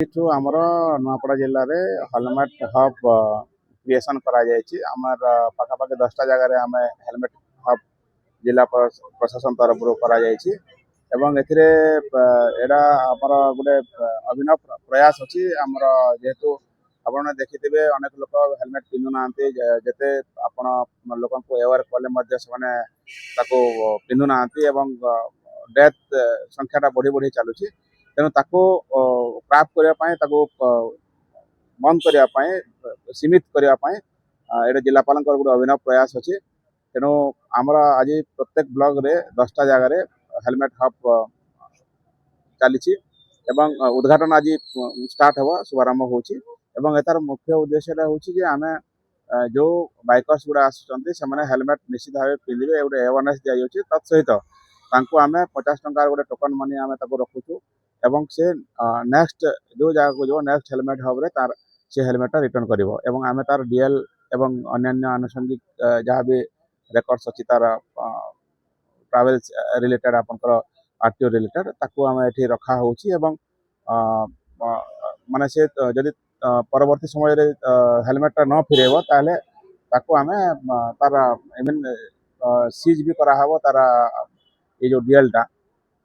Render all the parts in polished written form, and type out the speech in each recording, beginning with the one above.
ଏଠୁ ଆମର ନୂଆପଡ଼ା ଜିଲ୍ଲାରେ ହେଲମେଟ୍ ହବ୍ କ୍ରିଏସନ୍ କରାଯାଇଛି। ଆମର ପାଖାପାଖି 10ଟା ଜାଗାରେ ଆମେ ହେଲମେଟ୍ ହବ୍ ଜିଲ୍ଲା ପ୍ରଶାସନ ତରଫରୁ କରାଯାଇଛି ଏବଂ ଏଥିରେ ଏଇଟା ଆମର ଗୋଟେ ଅଭିନବ ପ୍ରୟାସ ଅଛି। ଆମର ଯେହେତୁ ଆପଣ ଦେଖିଥିବେ ଅନେକ ଲୋକ ହେଲମେଟ୍ ପିନ୍ଧୁନାହାନ୍ତି, ଯେତେ ଆପଣ ଲୋକଙ୍କୁ ଆୱାର କଲେ ମଧ୍ୟ ସେମାନେ ତାକୁ ପିନ୍ଧୁନାହାନ୍ତି ଏବଂ ଡେଥ୍ ସଂଖ୍ୟାଟା ବଢ଼ି ବଢ଼ି ଚାଲୁଛି। ତେଣୁ ତାକୁ କ୍ରାଫ୍ କରିବା ପାଇଁ, ତାକୁ ବନ୍ଦ କରିବା ପାଇଁ, ସୀମିତ କରିବା ପାଇଁ ଏଇଟା ଜିଲ୍ଲାପାଳଙ୍କର ଗୋଟେ ଅଭିନବ ପ୍ରୟାସ ଅଛି। ତେଣୁ ଆମର ଆଜି ପ୍ରତ୍ୟେକ ବ୍ଲକରେ 10ଟା ଜାଗାରେ ହେଲମେଟ୍ ହବ୍ ଚାଲିଛି ଏବଂ ଉଦ୍ଘାଟନ ଆଜି ଷ୍ଟାର୍ଟ ହେବ, ଶୁଭାରମ୍ଭ ହେଉଛି ଏବଂ ଏତାର ମୁଖ୍ୟ ଉଦ୍ଦେଶ୍ୟଟା ହେଉଛି ଯେ ଆମେ ଯେଉଁ ବାଇକର୍ସ ଗୁଡ଼ା ଆସୁଛନ୍ତି ସେମାନେ ହେଲମେଟ୍ ନିଶ୍ଚିତ ଭାବେ ପିନ୍ଧିବେ, ଗୋଟେ ଆୱାରନେସ୍ ଦିଆଯାଉଛି। ତତ୍ ସହିତ ତାଙ୍କୁ ଆମେ 50 ଟଙ୍କାର ଗୋଟେ ଟୋକନ୍ ମନି ଆମେ ତାକୁ ରଖୁଛୁ ଏବଂ ସେ ନେକ୍ସଟ ଯେଉଁ ଜାଗାକୁ ଯିବ ନେକ୍ସଟ ହେଲମେଟ୍ ହବ୍ରେ ତାର ସେ ହେଲମେଟ୍ଟା ରିଟର୍ଣ୍ଣ କରିବ ଏବଂ ଆମେ ତାର ଡିଏଲ୍ ଏବଂ ଅନ୍ୟାନ୍ୟ ଆନୁଷଙ୍ଗିକ ଯାହା ବି ରେକର୍ଡସ୍ ଅଛି ତାର ଟ୍ରାଭେଲ୍ସ ରିଲେଟେଡ୍ ଆପଣଙ୍କର ଆର୍ଟିଓ ରିଲେଟେଡ୍ ତାକୁ ଆମେ ଏଠି ରଖା ହେଉଛି ଏବଂ ମାନେ ସେ ଯଦି ପରବର୍ତ୍ତୀ ସମୟରେ ହେଲମେଟ୍ଟା ନ ଫେରାଇବ ତାହେଲେ ତାକୁ ଆମେ ତାର ଇଭେନ୍ ସିଜ୍ ବି କରାହେବ ତାର ଏଇ ଯେଉଁ ଡିଏଲ୍ଟା।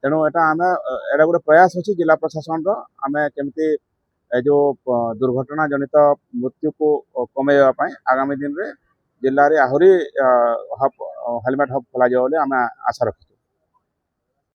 ତେଣୁ ଏଇଟା ଗୋଟେ ପ୍ରୟାସ ଅଛି ଜିଲ୍ଲା ପ୍ରଶାସନର, ଆମେ କେମିତି ଏ ଯେଉଁ ଦୁର୍ଘଟଣା ଜନିତ ମୃତ୍ୟୁକୁ କମାଇବା ପାଇଁ ଆଗାମୀ ଦିନରେ ଜିଲ୍ଲାରେ ଆହୁରି ହେଲମେଟ୍ ହବ୍ ଖୋଲାଯିବ ବୋଲି ଆମେ ଆଶା ରଖିଛୁ।